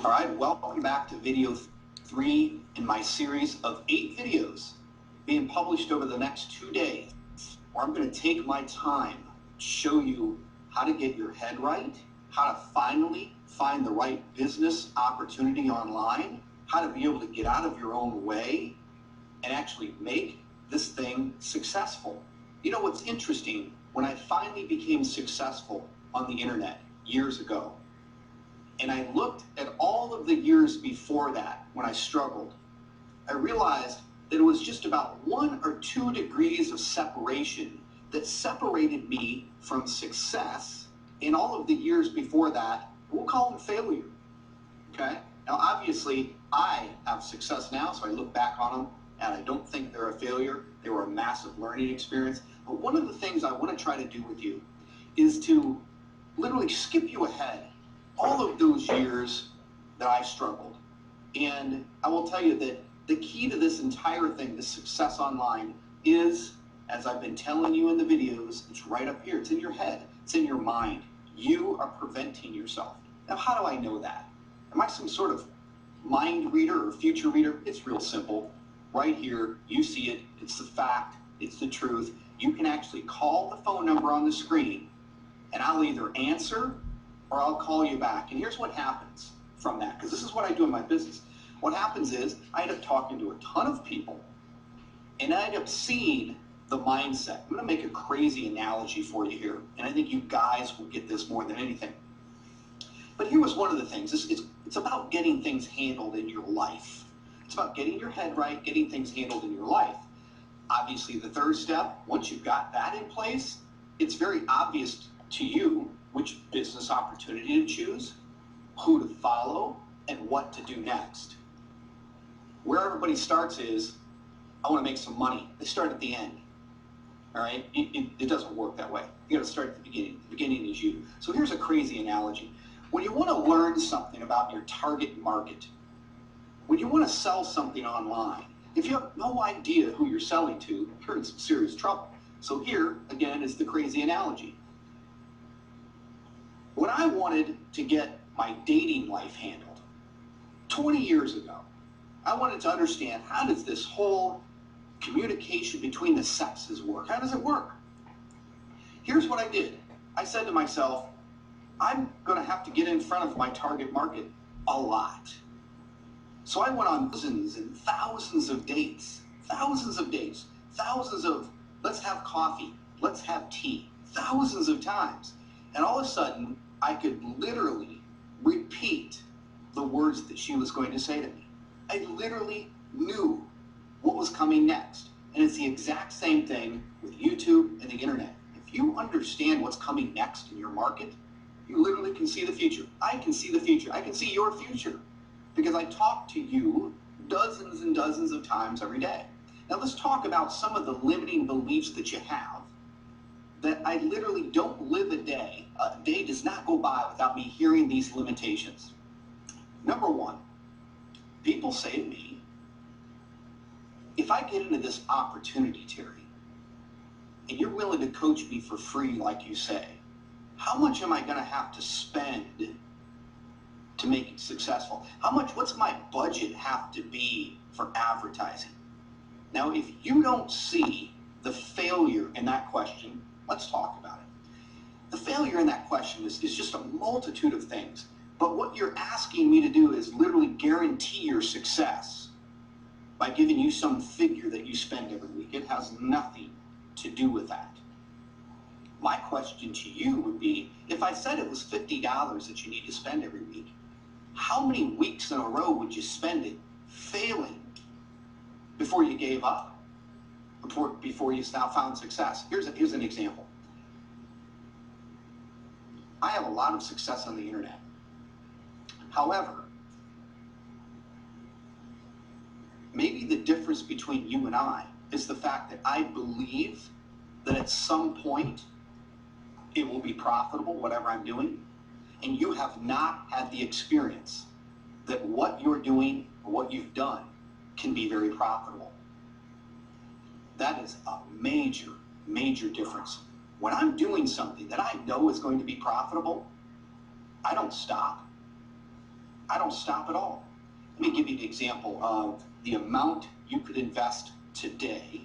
All right, welcome back to video 3 in my series of 8 videos being published over the next 2 days, where I'm going to take my time to show you how to get your head right, how to finally find the right business opportunity online, how to be able to get out of your own way and actually make this thing successful. You know what's interesting, when I finally became successful on the internet years ago, and I looked at all of the years before that when I struggled, I realized that it was just about 1 or 2 degrees of separation that separated me from success in all of the years before that. We'll call them failure. Okay? Now, obviously, I have success now, so I look back on them, and I don't think they're a failure. They were a massive learning experience. But one of the things I want to try to do with you is to literally skip you ahead all of those years that I struggled. And I will tell you that the key to this entire thing, this success online, is, as I've been telling you in the videos, it's right up here. It's in your head. It's in your mind. You are preventing yourself. Now, how do I know that? Am I some sort of mind reader or future reader? It's real simple. Right here, you see it. It's the fact. It's the truth. You can actually call the phone number on the screen, and I'll either answer or I'll call you back. And here's what happens from that, because this is what I do in my business. What happens is I end up talking to a ton of people, and I end up seeing the mindset. I'm going to make a crazy analogy for you here, and I think you guys will get this more than anything. But here was one of the things. It's about getting things handled in your life. It's about getting your head right, getting things handled in your life. Obviously, the third step, once you've got that in place, it's very obvious to you which business opportunity to choose, who to follow, and what to do next. Where everybody starts is, I want to make some money. They start at the end. All right? It doesn't work that way. You got to start at the beginning. The beginning is you. So here's a crazy analogy. When you want to learn something about your target market, when you want to sell something online, if you have no idea who you're selling to, you're in some serious trouble. So here, again, is the crazy analogy. When I wanted to get my dating life handled 20 years ago, I wanted to understand, how does this whole communication between the sexes work? How does it work? Here's what I did. I said to myself, I'm going to have to get in front of my target market a lot. So I went on dozens and thousands of dates, thousands of let's have coffee, let's have tea, thousands of times. And all of a sudden, I could literally repeat the words that she was going to say to me. I literally knew what was coming next. And it's the exact same thing with YouTube and the internet. If you understand what's coming next in your market, you literally can see the future. I can see the future. I can see your future because I talk to you dozens and dozens of times every day. Now let's talk about some of the limiting beliefs that you have, that I literally don't live a day. A day does not go by without me hearing these limitations. Number one, people say to me, if I get into this opportunity, Terry, and you're willing to coach me for free, like you say, how much am I going to have to spend to make it successful? What's my budget have to be for advertising? Now, if you don't see the failure in that question, let's talk about it. The failure in that question is just a multitude of things. But what you're asking me to do is literally guarantee your success by giving you some figure that you spend every week. It has nothing to do with that. My question to you would be, if I said it was $50 that you need to spend every week, how many weeks in a row would you spend it failing before you gave up? Before you now found success? Here's an example. I have a lot of success on the internet. However, maybe the difference between you and I is the fact that I believe that at some point it will be profitable, whatever I'm doing, and you have not had the experience that what you're doing or what you've done can be very profitable. That is a major, major difference. When I'm doing something that I know is going to be profitable, I don't stop. I don't stop at all. Let me give you an example of the amount you could invest today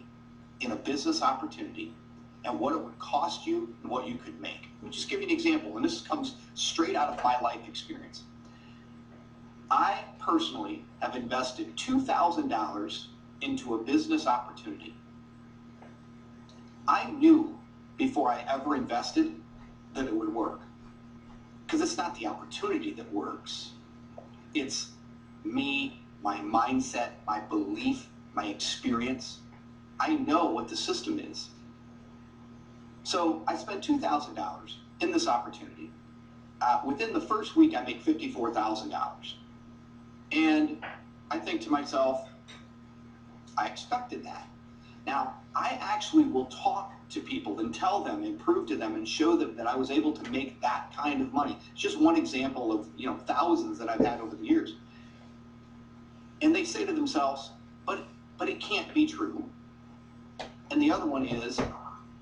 in a business opportunity and what it would cost you and what you could make. Let me just give you an example, and this comes straight out of my life experience. I personally have invested $2,000 into a business opportunity. I knew before I ever invested that it would work. Because it's not the opportunity that works. It's me, my mindset, my belief, my experience. I know what the system is. So I spent $2,000 in this opportunity. Within the first week, I make $54,000. And I think to myself, I expected that. Now, I actually will talk to people and tell them and prove to them and show them that I was able to make that kind of money. It's just one example of thousands that I've had over the years. And they say to themselves, but it can't be true. And the other one is,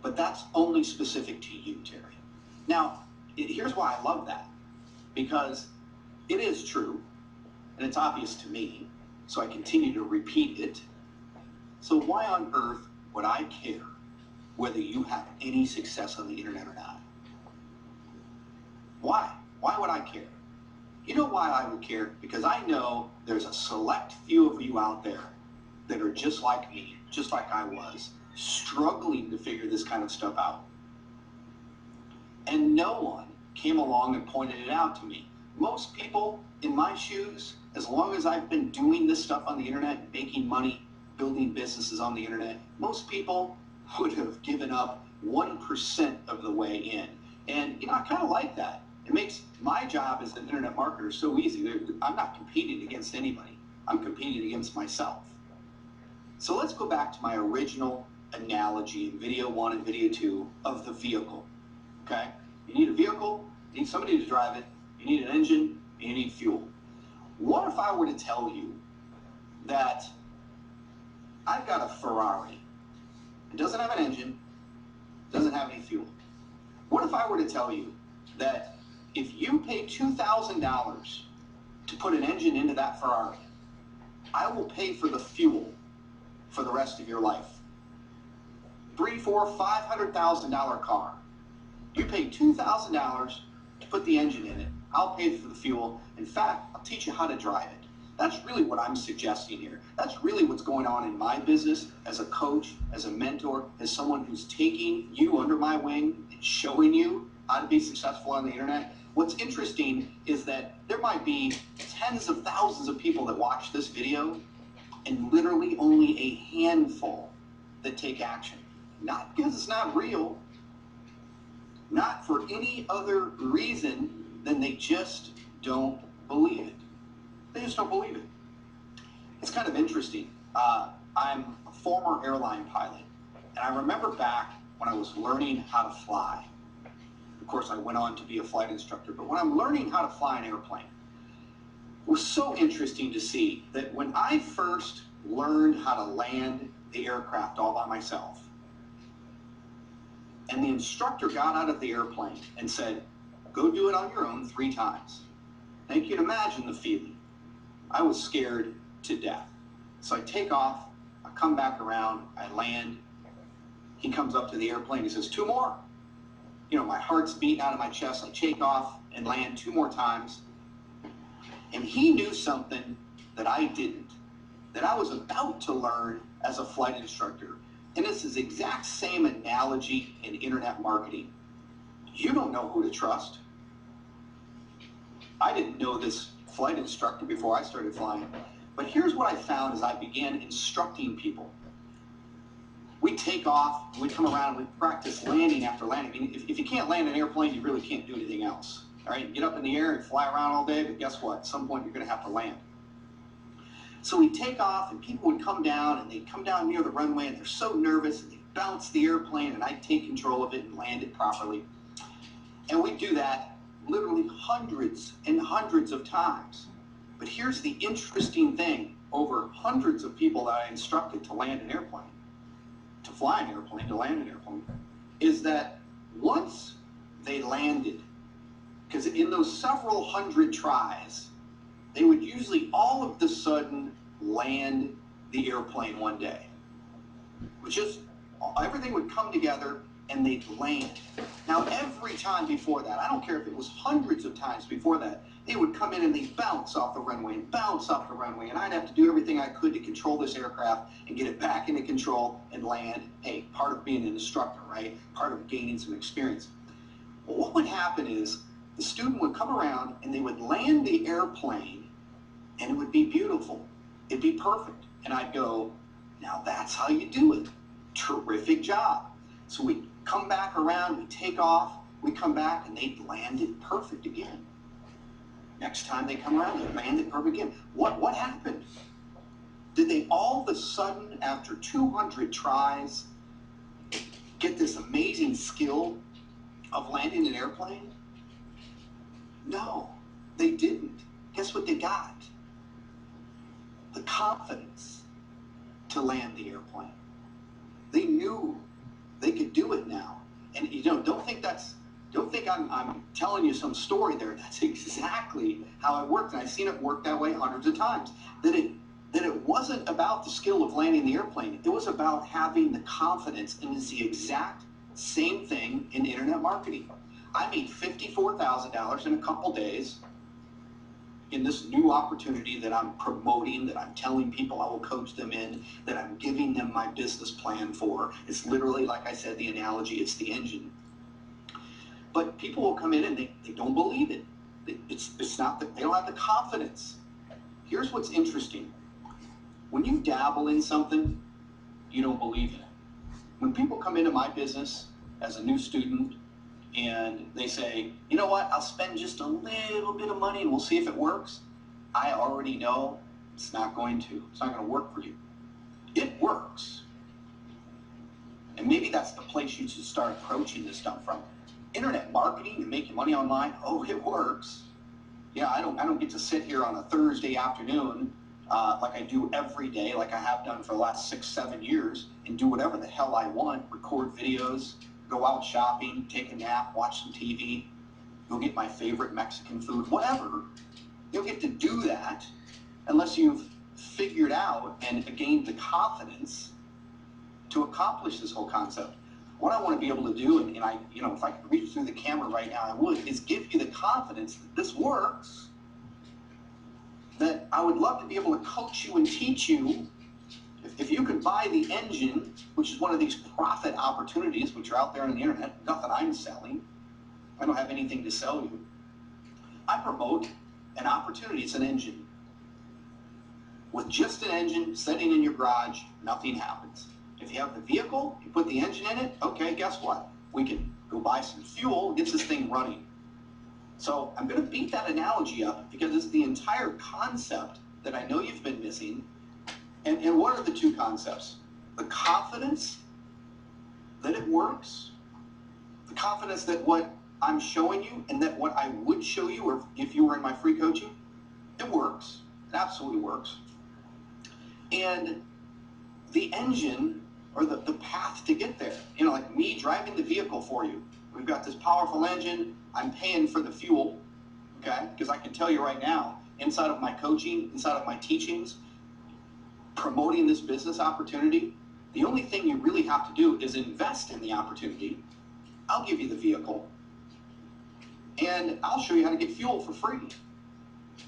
but that's only specific to you, Terry. Now, here's why I love that. Because it is true, and it's obvious to me, so I continue to repeat it. So why on earth would I care whether you have any success on the internet or not? Why? Why would I care? You know why I would care? Because I know there's a select few of you out there that are just like me, just like I was, struggling to figure this kind of stuff out. And no one came along and pointed it out to me. Most people in my shoes, as long as I've been doing this stuff on the internet, making money, building businesses on the internet, most people would have given up 1% of the way in. And I kind of like that. It makes my job as an internet marketer so easy. I'm not competing against anybody. I'm competing against myself. So let's go back to my original analogy in video 1 and video 2 of the vehicle. Okay? You need a vehicle, you need somebody to drive it, you need an engine, and you need fuel. What if I were to tell you that I've got a Ferrari? It doesn't have an engine, doesn't have any fuel. What if I were to tell you that if you pay $2,000 to put an engine into that Ferrari, I will pay for the fuel for the rest of your life? $300,000, $400,000, $500,000 car. You pay $2,000 to put the engine in it. I'll pay for the fuel. In fact, I'll teach you how to drive it. That's really what I'm suggesting here. That's really what's going on in my business as a coach, as a mentor, as someone who's taking you under my wing and showing you how to be successful on the internet. What's interesting is that there might be tens of thousands of people that watch this video and literally only a handful that take action. Not because it's not real, not for any other reason than they just don't believe it. They just don't believe it. It's kind of interesting. I'm a former airline pilot, and I remember back when I was learning how to fly. Of course, I went on to be a flight instructor, but when I'm learning how to fly an airplane, it was so interesting to see that when I first learned how to land the aircraft all by myself, and the instructor got out of the airplane and said, go do it on your own 3 times. Now you can imagine the feeling. I was scared to death. So I take off, I come back around, I land. He comes up to the airplane, he says, 2 more. My heart's beating out of my chest. I take off and land 2 more times. And he knew something that I didn't, that I was about to learn as a flight instructor. And it's this exact same analogy in internet marketing. You don't know who to trust. I didn't know this flight instructor before I started flying. But here's what I found as I began instructing people. We take off, we come around, we practice landing after landing. I mean, if you can't land an airplane, you really can't do anything else. All right, get up in the air and fly around all day, but guess what? At some point, you're going to have to land. So we take off, and people would come down, and they'd come down near the runway, and they're so nervous, and they bounce the airplane, and I'd take control of it and land it properly. And we do that literally hundreds and hundreds of times. But here's the interesting thing. Over hundreds of people that I instructed to land an airplane, to fly an airplane, to land an airplane, is that once they landed, because in those several hundred tries, they would usually all of the sudden land the airplane one day. Which is, everything would come together and they'd land. Now, every time before that, I don't care if it was hundreds of times before that, they would come in and they'd bounce off the runway and bounce off the runway, and I'd have to do everything I could to control this aircraft and get it back into control and land. Hey, part of being an instructor, right? Part of gaining some experience. Well, what would happen is the student would come around and they would land the airplane and it would be beautiful. It'd be perfect. And I'd go, now that's how you do it. Terrific job. So we come back around, we take off, we come back, and they land it perfect again. Next time they come around, they land it perfect again. What happened? Did they all of a sudden, after 200 tries, get this amazing skill of landing an airplane? No, they didn't. Guess what they got? The confidence to land the airplane. They knew they could do it now. And don't think I'm telling you some story there. That's exactly how it worked. And I've seen it work that way hundreds of times. That it wasn't about the skill of landing the airplane. It was about having the confidence, and it's the exact same thing in internet marketing. I made $54,000 in a couple days in this new opportunity that I'm promoting, that I'm telling people I will coach them in, that I'm giving them my business plan for. It's literally, like I said, the analogy, it's the engine. But people will come in and they don't believe it. It's not that they don't have the confidence. Here's what's interesting. When you dabble in something, you don't believe in it. When people come into my business as a new student and they say, you know what, I'll spend just a little bit of money and we'll see if it works, I already know it's not going to. It's not going to work for you. It works. And maybe that's the place you should start approaching this stuff from. Internet marketing and making money online, oh, it works. Yeah, I don't get to sit here on a Thursday afternoon like I do every day, like I have done for the last 6-7 years, and do whatever the hell I want, record videos, go out shopping, take a nap, watch some TV, go get my favorite Mexican food, whatever. You'll get to do that unless you've figured out and gained the confidence to accomplish this whole concept. What I want to be able to do, and I, if I could reach through the camera right now, I would, is give you the confidence that this works, that I would love to be able to coach you and teach you. If you could buy the engine, which is one of these profit opportunities, which are out there on the internet, nothing I'm selling. I don't have anything to sell you. I promote an opportunity. It's an engine. With just an engine sitting in your garage, nothing happens. If you have the vehicle, you put the engine in it, okay, guess what? We can go buy some fuel, get this thing running. So I'm going to beat that analogy up because it's the entire concept that I know you've been missing. And what are the two concepts? The confidence that it works, the confidence that what I'm showing you and that what I would show you, or if you were in my free coaching, it works. It absolutely works. And the engine, or the path to get there, like me driving the vehicle for you. We've got this powerful engine. I'm paying for the fuel, okay? Because I can tell you right now, inside of my coaching, inside of my teachings, promoting this business opportunity, the only thing you really have to do is invest in the opportunity. I'll give you the vehicle, and I'll show you how to get fuel for free.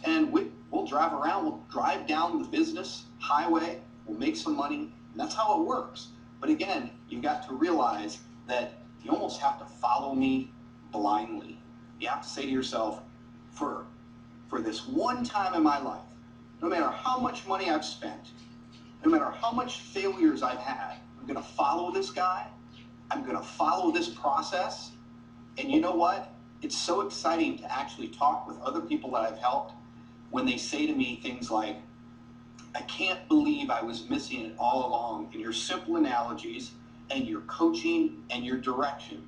And we'll drive around, we'll drive down the business highway, we'll make some money, and that's how it works. But again, you've got to realize that you almost have to follow me blindly. You have to say to yourself, for this one time in my life, no matter how much money I've spent, no matter how much failures I've had, I'm going to follow this guy. I'm going to follow this process. And you know what? It's so exciting to actually talk with other people that I've helped when they say to me things like, I can't believe I was missing it all along in your simple analogies and your coaching and your direction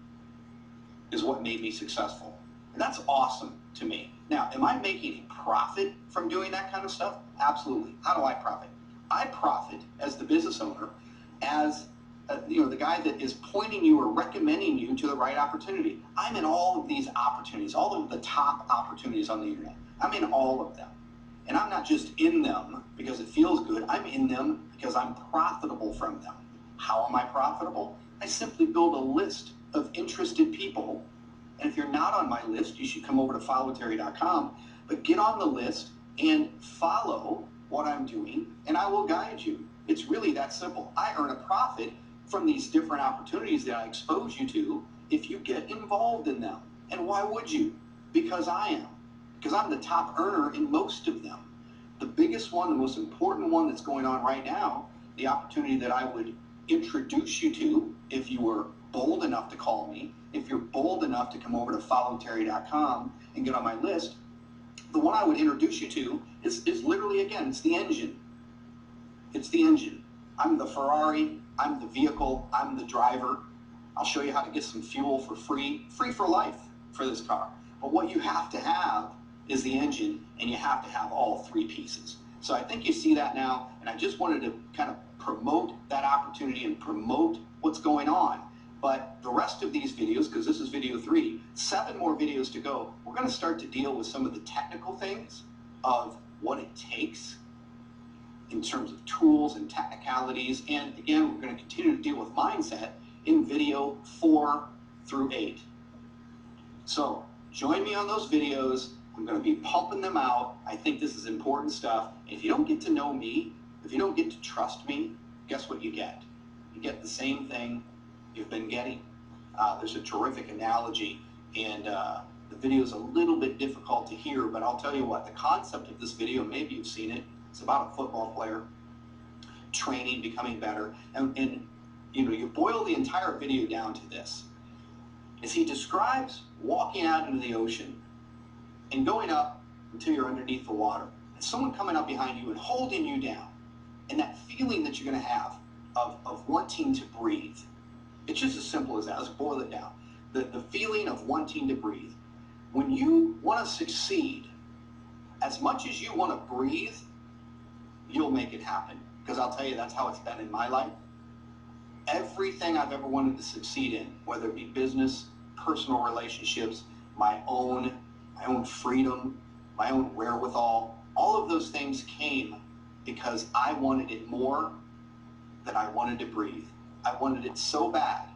is what made me successful. And that's awesome to me. Now, am I making a profit from doing that kind of stuff? Absolutely. How do I profit? I profit as the business owner, as the guy that is pointing you or recommending you to the right opportunity. I'm in all of these opportunities, all of the top opportunities on the internet. I'm in all of them. And I'm not just in them because it feels good. I'm in them because I'm profitable from them. How am I profitable? I simply build a list of interested people. And if you're not on my list, you should come over to followterry.com, but get on the list and follow what I'm doing, and I will guide you. It's really that simple. I earn a profit from these different opportunities that I expose you to if you get involved in them. And why would you? Because I am. Because I'm the top earner in most of them. The biggest one, the most important one that's going on right now, the opportunity that I would introduce you to if you were bold enough to call me, if you're bold enough to come over to followterry.com and get on my list, the one I would introduce you to is literally, again, it's the engine. It's the engine. I'm the Ferrari, I'm the vehicle, I'm the driver. I'll show you how to get some fuel for free for life for this car. But what you have to have is the engine, and you have to have all three pieces. So I think you see that now, and I just wanted to kind of promote that opportunity and promote what's going on. But the rest of these videos, because this is video 3, 7 more videos to go, we're going to start to deal with some of the technical things of what it takes in terms of tools and technicalities. And again, we're going to continue to deal with mindset in video 4 through 8. So join me on those videos. I'm going to be pumping them out. I think this is important stuff. If you don't get to know me, if you don't get to trust me, guess what you get? You get the same thing you've been getting. There's a terrific analogy, and the video is a little bit difficult to hear, but I'll tell you what, the concept of this video, maybe you've seen it, it's about a football player training, becoming better, and you know, you boil the entire video down to this. As he describes walking out into the ocean and going up until you're underneath the water, and someone coming up behind you and holding you down, and that feeling that you're going to have of wanting to breathe. It's just as simple as that. Let's boil it down. The feeling of wanting to breathe. When you want to succeed, as much as you want to breathe, you'll make it happen. Because I'll tell you, that's how it's been in my life. Everything I've ever wanted to succeed in, whether it be business, personal relationships, my own freedom, my own wherewithal, all of those things came because I wanted it more than I wanted to breathe. I wanted it so bad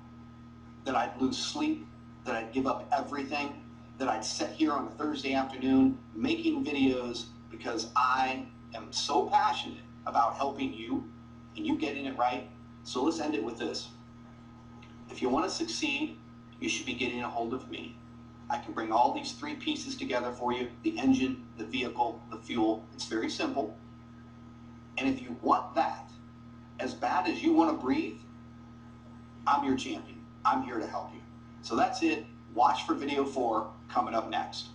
that I'd lose sleep, that I'd give up everything, that I'd sit here on a Thursday afternoon making videos because I am so passionate about helping you and you getting it right. So let's end it with this. If you want to succeed, you should be getting a hold of me. I can bring all these 3 pieces together for you: the engine, the vehicle, the fuel. It's very simple. And if you want that as bad as you want to breathe, I'm your champion. I'm here to help you. So that's it. Watch for video 4 coming up next.